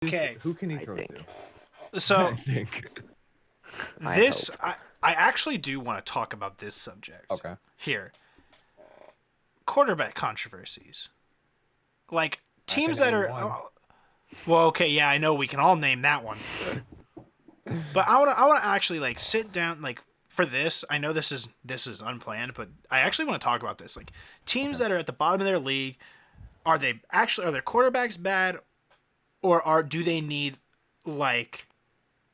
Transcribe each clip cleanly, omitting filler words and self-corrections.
Okay, Who can he I throw think. to? so I think. this I actually do want to talk about this subject. Okay. Here, quarterback controversies. Like I can teams that name are one. well, okay, yeah, I know we can all name that one. But I want to actually like sit down like for this. I know this is unplanned, but I actually want to talk about this. Like teams Okay. that are at the bottom of their league, are their quarterbacks bad, or do they need like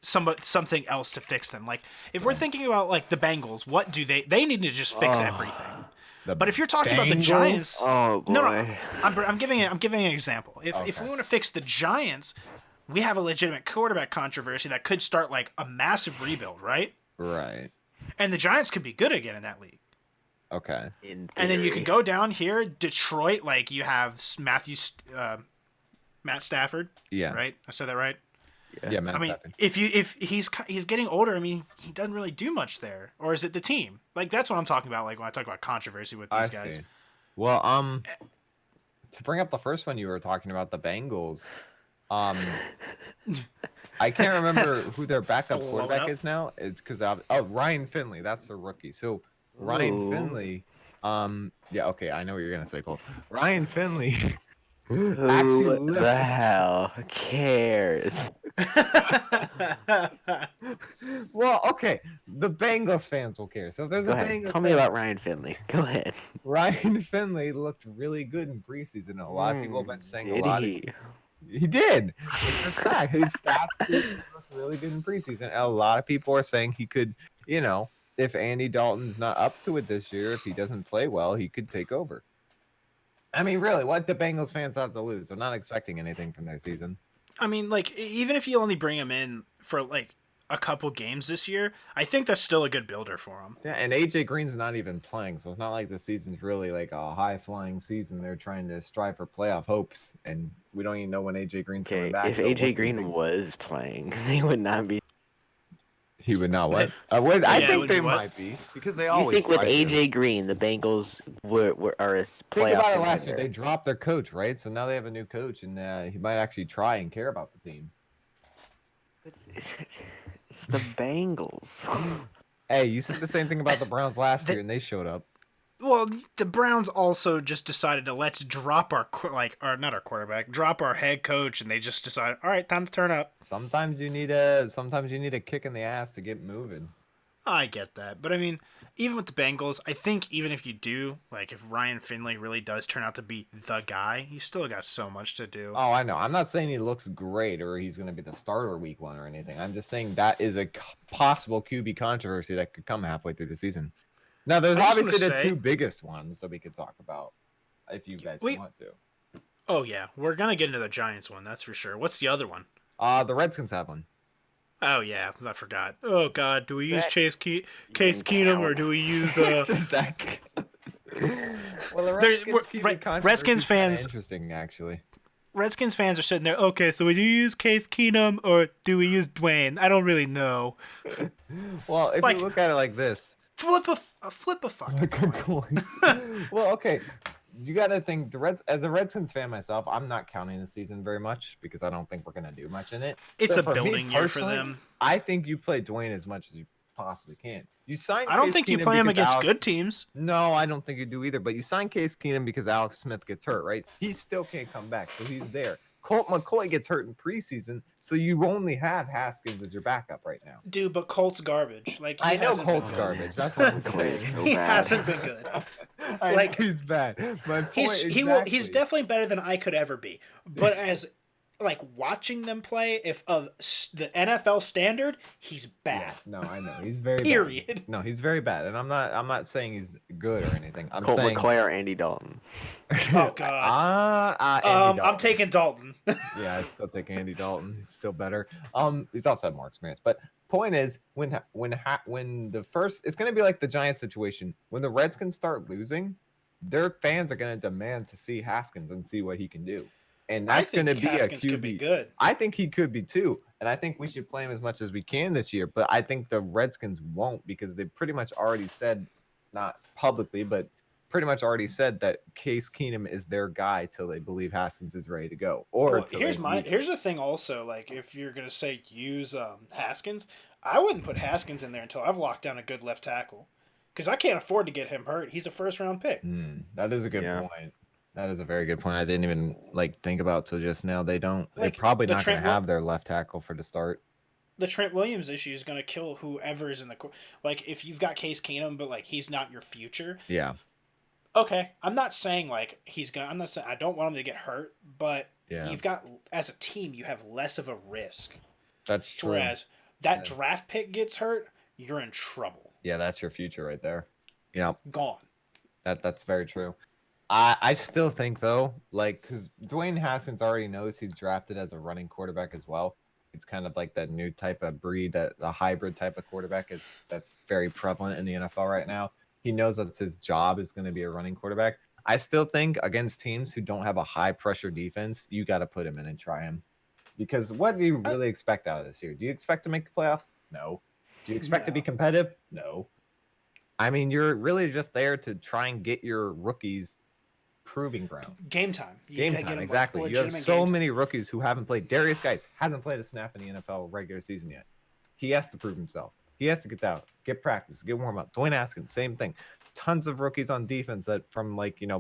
something else to fix them? Like if we're thinking about like the Bengals, what do they need to just fix everything. The But if you're talking about the Bengals? Giants, Oh no, boy. I'm giving an example. If we Okay. want to fix the Giants, we have a legitimate quarterback controversy that could start like a massive rebuild, right? Right. And the Giants could be good again in that league. Okay. In And then you theory. can go down here, Detroit, like you have Matt Stafford, Yeah. right? I said that right. Yeah, Matt I mean, Stafford. if he's getting older, I mean, he doesn't really do much there. Or is it the team? Like that's what I'm talking about. Like when I talk about controversy with these I guys. see. Well, to bring up the first one you were talking about, the Bengals, I can't remember who their backup Blow it quarterback up. is now. It's because Ryan Finley, that's the rookie. So Ryan Ooh. Finley, yeah, okay, I know what you're gonna say, Cole. Ryan Finley Who actually the left. hell cares? Well, okay, the Bengals fans will care. So if there's Go a ahead. Bengals Tell me fan, about Ryan Finley. Go ahead. Ryan Finley looked really good in preseason. A lot of people have been saying Did he? He did. It's just fact. His stats looked really good in preseason. And a lot of people are saying he could, if Andy Dalton's not up to it this year, if he doesn't play well, he could take over. I mean, really, what the Bengals fans have to lose? They're not expecting anything from their season. I mean, like even if you only bring him in for like a couple games this year, I think that's still a good builder for him. Yeah, and AJ Green's not even playing, so it's not like the season's really like a high flying season. They're trying to strive for playoff hopes, and we don't even know when AJ Green's coming Okay, back. if so AJ what's the Green big- was playing, they would not be. he would not what? I Yeah, it think would be they what? might be because they You always think with try to. AJ Green, the Bengals are a Think playoff about it last year. contender? They dropped their coach, right? So now they have a new coach, and he might actually try and care about the team. It's the Bengals. Hey, you said the same thing about the Browns last The- year, and they showed up. Well, the Browns also just decided to let's drop our not our quarterback, drop our head coach, and they just decided, all right, time to turn up. Sometimes you need a kick in the ass to get moving. I get that, but I mean, even with the Bengals, I think even if you do, like, if Ryan Finley really does turn out to be the guy, he's still got so much to do. Oh, I know. I'm not saying he looks great or he's going to be the starter week 1 or anything. I'm just saying that is a possible QB controversy that could come halfway through the season. Now, there's I just wanna obviously the say- two biggest ones that we could talk about if you guys We- want to. Oh yeah, we're gonna get into the Giants one, that's for sure. What's the other one? The Redskins have one. Oh yeah, I forgot. Oh god, do we use That- Case Keenum or do we use the? Does that? Well, the There- Redskins, we're- QB Red- controversy Redskins is kinda fans- interesting actually. Redskins fans are sitting there. Okay, so do we use Case Keenum or do we use Dwayne? I don't really know. Well, if Like- you look at it like this, Flip a fucking coin. well, okay, you got to think as a Redskins fan myself, I'm not counting the season very much because I don't think we're gonna do much in it. It's So a for me building year for personally, them. I think you play Dwayne as much as you possibly can. You sign. I don't Case think you Keenum play him because against Alex- good teams. No, I don't think you do either. But you sign Case Keenum because Alex Smith gets hurt, right? He still can't come back, so he's there. Colt McCoy gets hurt in preseason, so you only have Haskins as your backup right now. Dude, but Colt's garbage. Like he I know hasn't been Colt's good. garbage. That's what I'm McCoy saying. is so He bad. hasn't been good. I know Like, he's bad. My point He's exactly. he's definitely better than I could ever be. But as like watching them play, if of the NFL standard, he's bad. No, I know he's very Period. bad. No, he's very bad, and I'm not saying he's good or anything. I'm Colt saying McCoy or Andy Dalton? Oh god. Andy I'm Dalton. taking Dalton. Yeah, I'd still take Andy Dalton. He's still better. He's also had more experience. But point is, when the first, it's gonna be like the Giants situation. When the Redskins start losing, their fans are gonna demand to see Haskins and see what he can do, and I that's think gonna be Haskins a QB. could be good. I think he could be too, and I think we should play him as much as we can this year. But I think the Redskins won't because they pretty much already said, not publicly, but pretty much already said that Case Keenum is their guy till they believe Haskins is ready to go, or Well, till they believe here's the thing. Also, like if you're gonna say use Haskins, I wouldn't put Haskins in there until I've locked down a good left tackle, because I can't afford to get him hurt. He's a first round pick. That is a good Yeah. point. That is a very good point. I didn't even like think about till just now. They don't. They're Like probably the not going Trent to have their left tackle for the start. the Trent Williams issue is gonna kill whoever is in the like if you've got Case Keenum, but like he's not your future. Yeah, Okay, I'm not saying like he's gonna. I'm not saying I don't want him to get hurt, but yeah, you've got as a team you have less of a risk. that's true. Whereas that draft pick gets hurt, you're in trouble. Yeah, that's your future right there. Yeah, Gone. that's very true. I still think though, like, because Dwayne Haskins already knows he's drafted as a running quarterback as well. It's kind of like that new type of breed, that the hybrid type of quarterback that's very prevalent in the NFL right now. He knows that his job is going to be a running quarterback. I still think against teams who don't have a high pressure defense, you got to put him in and try him. Because what do you really expect out of this year? Do you expect to make the playoffs? No. Do you expect to be competitive? No. I mean, you're really just there to try and get your rookies proving ground. Game time. Game time, exactly. You have so many rookies who haven't played. Darius Geis hasn't played a snap in the NFL regular season yet. He has to prove himself. He has to get out, get practice, get warm up. Dwayne Haskins, same thing. Tons of rookies on defense that from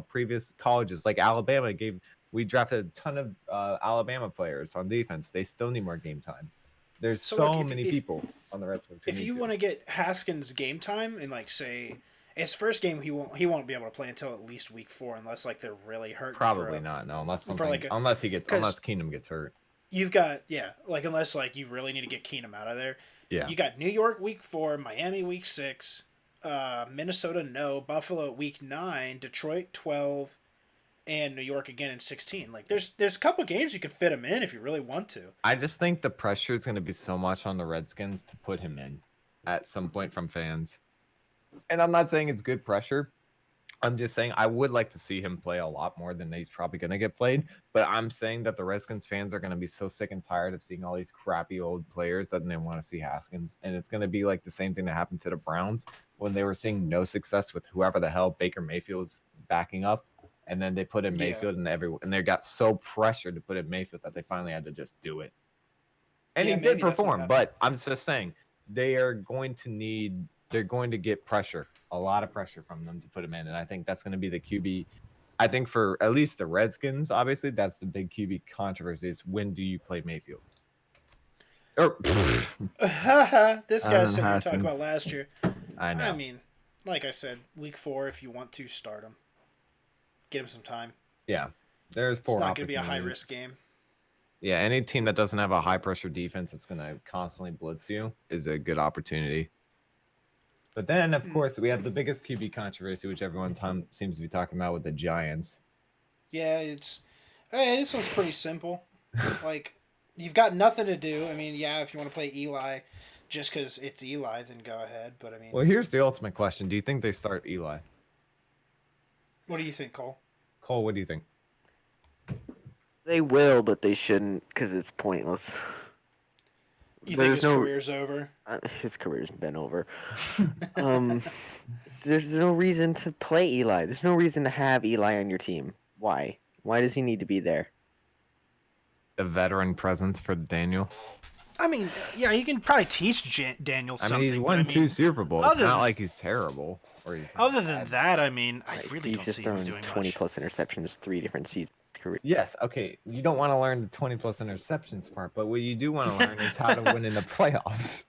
previous colleges, like Alabama we drafted a ton of Alabama players on defense. They still need more game time. There's so many people on the Redskins. If you want to get Haskins game time and like say his first game, he won't be able to play until at least week 4 unless like they're really hurt. Probably not. No, unless Keenum gets hurt. You've got unless like you really need to get Keenum out of there. Yeah. You got New York week 4, Miami week 6, Minnesota Buffalo week 9, Detroit 12, and New York again in 16. Like there's a couple games you can fit him in if you really want to. I just think the pressure is going to be so much on the Redskins to put him in at some point from fans. And I'm not saying it's good pressure. I'm just saying I would like to see him play a lot more than he's probably going to get played. But I'm saying that the Redskins fans are going to be so sick and tired of seeing all these crappy old players that they want to see Haskins. And it's going to be like the same thing that happened to the Browns when they were seeing no success with whoever the hell Baker Mayfield was backing up. And then they put in Mayfield and they got so pressured to put in Mayfield that they finally had to just do it. And he did perform, but I'm just saying they're going to get pressure, a lot of pressure from them to put him in. And I think that's going to be the QB. I think for at least the Redskins, obviously, that's the big QB controversy is when do you play Mayfield? This guy's sitting here talking about last year. I know. I mean, like I said, week 4, if you want to start him, get him some time. Yeah. There's 4 It's not going to be a high-risk game. Yeah, any team that doesn't have a high-pressure defense that's going to constantly blitz you is a good opportunity. But then, of course, we have the biggest QB controversy, which everyone seems to be talking about with the Giants. Yeah, this one's pretty simple. Like, you've got nothing to do. I mean, yeah, if you want to play Eli, just because it's Eli, then go ahead. But I mean, well, here's the ultimate question: do you think they start Eli? What do you think, Cole? Cole, what do you think? They will, but they shouldn't because it's pointless. You think his career's over? His career's been over. There's no reason to play Eli. There's no reason to have Eli on your team. Why? Why does he need to be there? A veteran presence for Daniel. I mean, yeah, he can probably teach Daniel something. I mean, he's won 2 Super Bowls. It's not like he's terrible. Other than that, I mean, I really don't just see him doing 20 much. plus interceptions 3 different seasons. Yes, okay. You don't want to learn the 20 plus interceptions part, but what you do want to learn is how to win in the playoffs.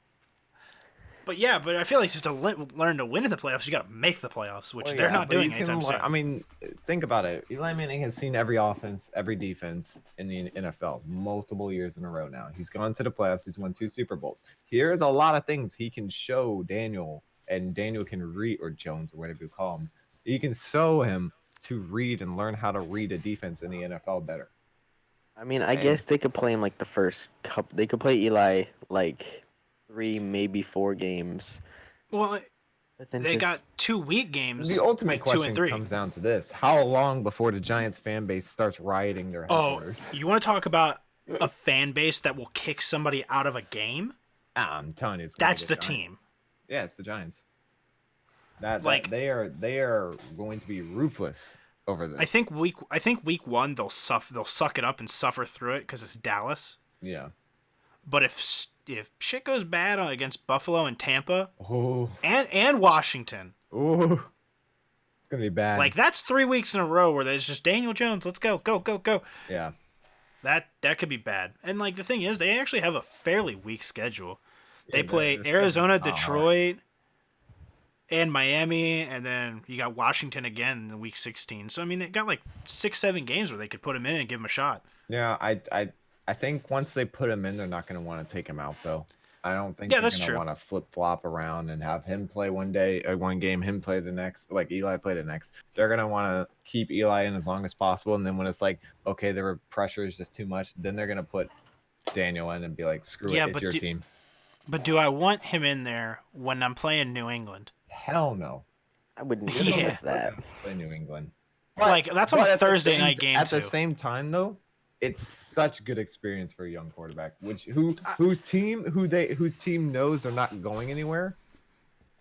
But yeah, I feel like just to learn to win in the playoffs, you got to make the playoffs, which they're not doing anytime soon. I mean, think about it. Eli Manning has seen every offense, every defense in the NFL multiple years in a row now. He's gone to the playoffs. He's won 2 Super Bowls. Here's a lot of things he can show Daniel, and Daniel can read, or Jones, or whatever you call him. He can show him to read and learn how to read a defense in the NFL better. I mean, I guess they could play him like the first couple. They could play Eli like 3, maybe 4 games. Well, they got 2 week games. The ultimate week 2 and question 3 comes down to this: how long before the Giants fan base starts rioting their headquarters? You want to talk about a fan base that will kick somebody out of a game? I'm telling you, that's the team. Yeah, it's the Giants. Like They are going to be ruthless over I this. think week 1 they'll suck it up and suffer through it because it's Dallas. Yeah. But if shit goes bad against Buffalo and Tampa Oh. and Washington, Oh. It's gonna be bad. like that's 3 weeks in a row where there's just Daniel Jones. Let's go, go, go, go. Yeah. That could be bad. And like the thing is, they actually have a fairly weak schedule. They Yeah, play the schedule's Arizona, not hard. Detroit, and Miami, and then you got Washington again in week 16. So I mean, they got like 6-7 games where they could put him in and give him a shot. Yeah, I think once they put him in, they're not going to want to take him out though. I don't think Yeah, they're that's going to true. want to flip flop around and have him play one day, one game, him play the next, like Eli play the next. They're going to want to keep Eli in as long as possible, and then when it's like, okay, the pressure is just too much, then they're going to put Daniel in and be like, screw Yeah, it, it's your team. But do I want him in there when I'm playing New England? Hell no. I would never Yeah. miss that. Play New England. Like that's on But a at the Thursday same- night game At too. the same time, though, it's such good experience for a young quarterback, whose team knows they're not going anywhere.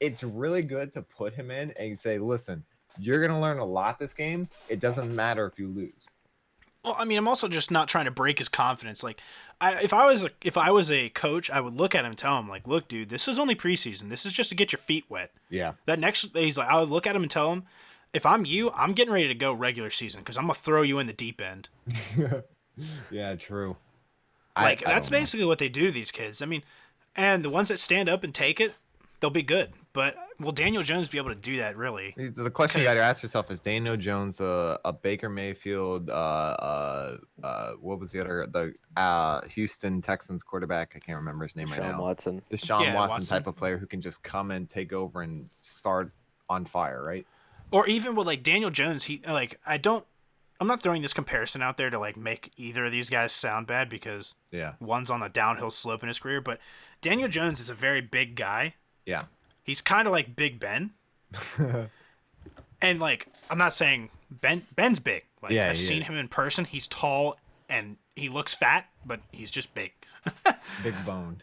It's really good to put him in and say, "Listen, you're gonna learn a lot this game. It doesn't matter if you lose." Well, I mean, I'm also just not trying to break his confidence. Like, if I was a coach, I would look at him and tell him, like, look, dude, this is only preseason. This is just to get your feet wet. Yeah, He's like, I would look at him and tell him, if I'm you, I'm getting ready to go regular season because I'm gonna throw you in the deep end. yeah, true. Like I that's don't know. basically what they do to these kids. I mean, and the ones that stand up and take it, they'll be good. But will Daniel Jones be able to do that? Really? The question you got 'Cause- to ask yourself is: Daniel Jones, a Baker Mayfield, what was the other, the Houston Texans quarterback? I can't remember his name right Sean now. Watson. Deshaun Yeah, Watson Watson. type of player who can just come and take over and start on fire, right? Or even with like Daniel Jones, I'm not throwing this comparison out there to like make either of these guys sound bad because Yeah, one's on the downhill slope in his career, but Daniel Jones is a very big guy. yeah, He's kind of like Big Ben. And like I'm not saying Ben's big. Like Yeah, I've he seen is. him in person. He's tall and he looks fat, but he's just big. big boned.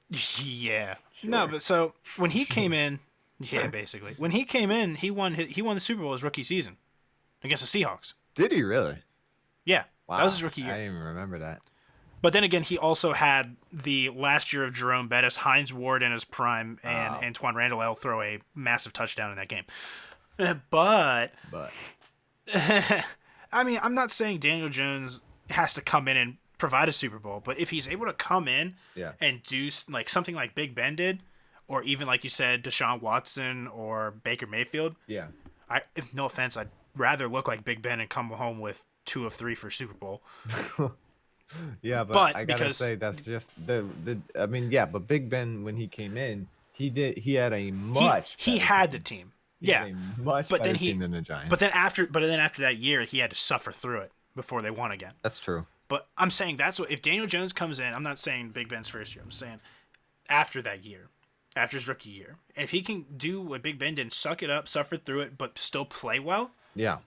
Yeah. No, but so when he came in, yeah, basically. When he came in, he won the Super Bowl his rookie season against the Seahawks. Did he really? Yeah. Wow, That was his rookie year. I didn't even remember that. But then again, he also had the last year of Jerome Bettis, Hines Ward in his prime, and Antoine Randall L throw a massive touchdown in that game. But But I mean, I'm not saying Daniel Jones has to come in and provide a Super Bowl, but if he's able to come in Yeah. and do like something like Big Ben did, or even like you said, Deshaun Watson or Baker Mayfield, yeah, no offense, I'd rather look like Big Ben and come home with 2 of 3 for Super Bowl. yeah, But I gotta because- say that's just the. I mean, yeah, but Big Ben when he came in, he had a much. He better had team. the team. He Yeah. had a much But better then he- team than the Giants. But then after that year, he had to suffer through it before they won again. that's true. But I'm saying that's what if Daniel Jones comes in, I'm not saying Big Ben's first year. I'm saying after that year, after his rookie year, if he can do what Big Ben did, suck it up, suffer through it, but still play well, Yeah,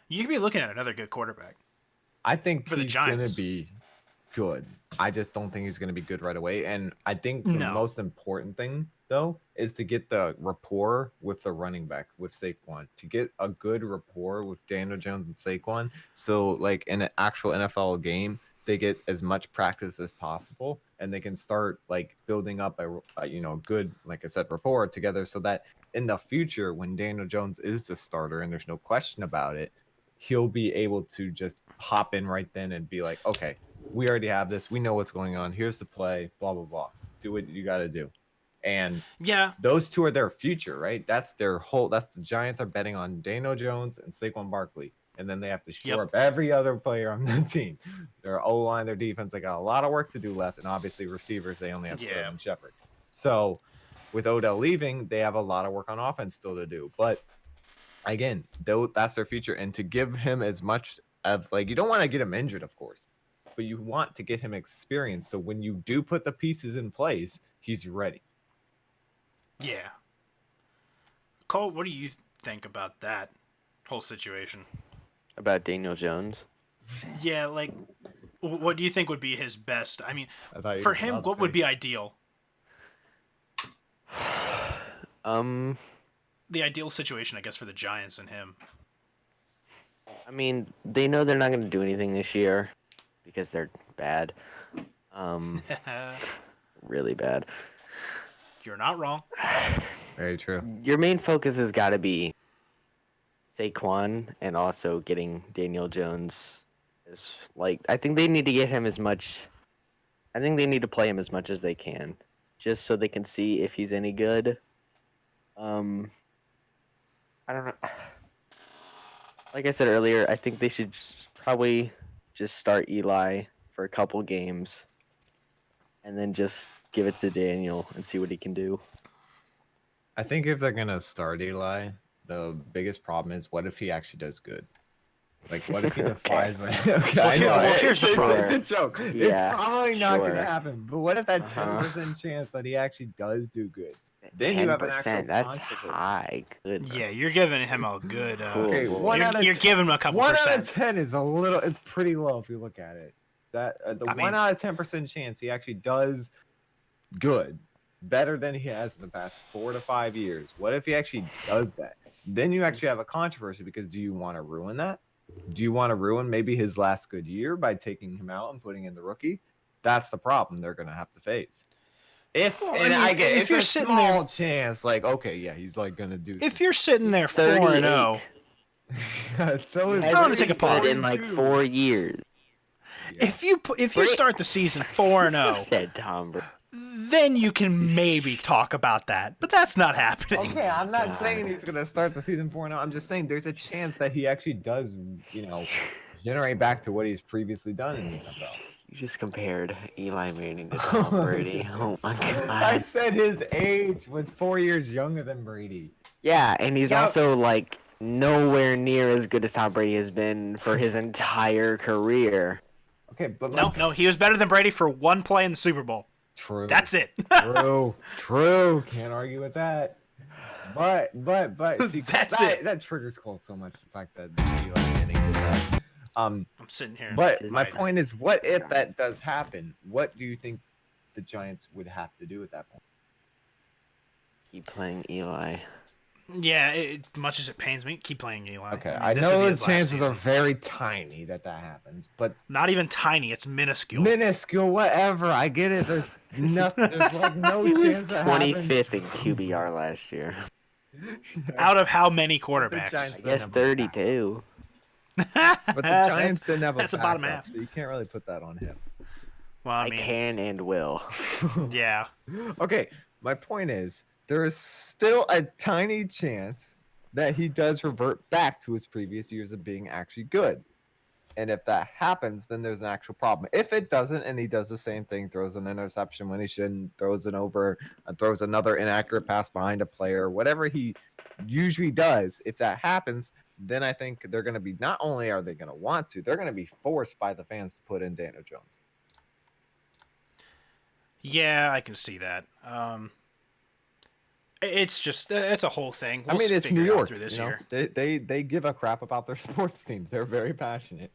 you could be looking at another good quarterback. I think For the he's gonna Giants. be good. I just don't think he's gonna be good right away. And I think the No. most important thing though is to get the rapport with the running back with Saquon. To get a good rapport with Daniel Jones and Saquon. So like in an actual NFL game, they get as much practice as possible and they can start like building up a good, like I said, rapport together so that in the future when Daniel Jones is the starter and there's no question about it, he'll be able to just hop in right then and be like, okay, we already have this. We know what's going on. Here's the play, blah, blah, blah. Do what you got to do. And Yeah, those two are their future, right? That's the Giants are betting on Daniel Jones and Saquon Barkley. And then they have to shore Yep. up every other player on the team. Their O-line, their defense, they got a lot of work to do left. And obviously receivers, they only have Yeah. Sterling Shepard. So with Odell leaving, they have a lot of work on offense still to do. But again, though that's their future. And to give him as much of like, you don't want to get him injured, of course, but you want to get him experience. So when you do put the pieces in place, he's ready. yeah. Cole, what do you think about that whole situation? About Daniel Jones. Yeah, like, what do you think would be his best? I mean, I thought you for were him, about to what would say- be ideal? the ideal situation, I guess, for the Giants and him. I mean, they know they're not going to do anything this year because they're bad. Really bad. You're not wrong. Very true. Your main focus has got to be Saquon and also getting Daniel Jones. I think they need to get him as much. I think they need to play him as much as they can, just so they can see if he's any good. I don't know. Like I said earlier, I think they should probably just start Eli for a couple games, and then just give it to Daniel and see what he can do. I think if they're gonna start Eli, the biggest problem is what if he actually does good? Like, what if he defies my? Okay, I know. Here's the problem. It's a joke. Yeah, it's probably not sure. gonna happen. But what if that Uh-huh. 10% chance that he actually does do good? Then you have an actual 10%. That's controversy. high. Good. Yeah, you're giving him a good. Cool. Okay, You're giving him a couple 1 out of percent. 10 is a little. It's pretty low if you look at it. That the I 1 mean- out of 10% chance he actually does good, better than he has in the past 4 to 5 years. What if he actually does that? Then you actually have a controversy because do you want to ruin that? Do you want to ruin maybe his last good year by taking him out and putting in the rookie? That's the problem they're gonna have to face. If Well, I and mean, I get if it's you're a sitting small there- chance, like okay, yeah, he's like gonna do. If you're sitting there 4-0, so is I wanna take a pause. In like 4 years. if you start the season 4-0, Said Tom Brady. then you can maybe talk about that. But that's not happening. Okay, I'm not God. saying he's gonna start the season 4-0. I'm just saying there's a chance that he actually does, generate back to what he's previously done in the NFL. You just compared Eli Manning to Tom Brady. Oh my I god. said his age was 4 years younger than Brady. Yeah, and he's Yeah. also like nowhere near as good as Tom Brady has been for his entire career. Okay, but No, he was better than Brady for one play in the Super Bowl. true. That's it. True. Can't argue with that. But see, That's it. That triggers Colt so much. The fact that Eli Manning did that. I'm sitting here. But Just my right. point is, what if that does happen? What do you think the Giants would have to do at that point? Keep playing Eli. Yeah, much as it pains me, keep playing Eli. Okay, mean, I this would be know the his last chances are season. very tiny that happens, but Not even tiny. It's minuscule. minuscule, whatever. I get it. There's nothing. There's like no He was chance that happens. 25th in QBR last year. Out of how many The quarterbacks? Giants I didn't guess have a 32. But the Giants didn't have a that's the bottom backup, half. so you can't really put that on him. Well, I I mean, can and will. yeah. Okay, my point is there is still a tiny chance that he does revert back to his previous years of being actually good. And if that happens, then there's an actual problem. If it doesn't, and he does the same thing, throws an interception when he shouldn't, throws it over, throws another inaccurate pass behind a player, whatever he usually does, if that happens, then I think they're going to be, not only are they going to want to, they're going to be forced by the fans to put in Daniel Jones. Yeah, I can see that. It's just it's a whole thing. We'll I mean, it's figure New it out York. through this you know? year. They give a crap about their sports teams. They're very passionate.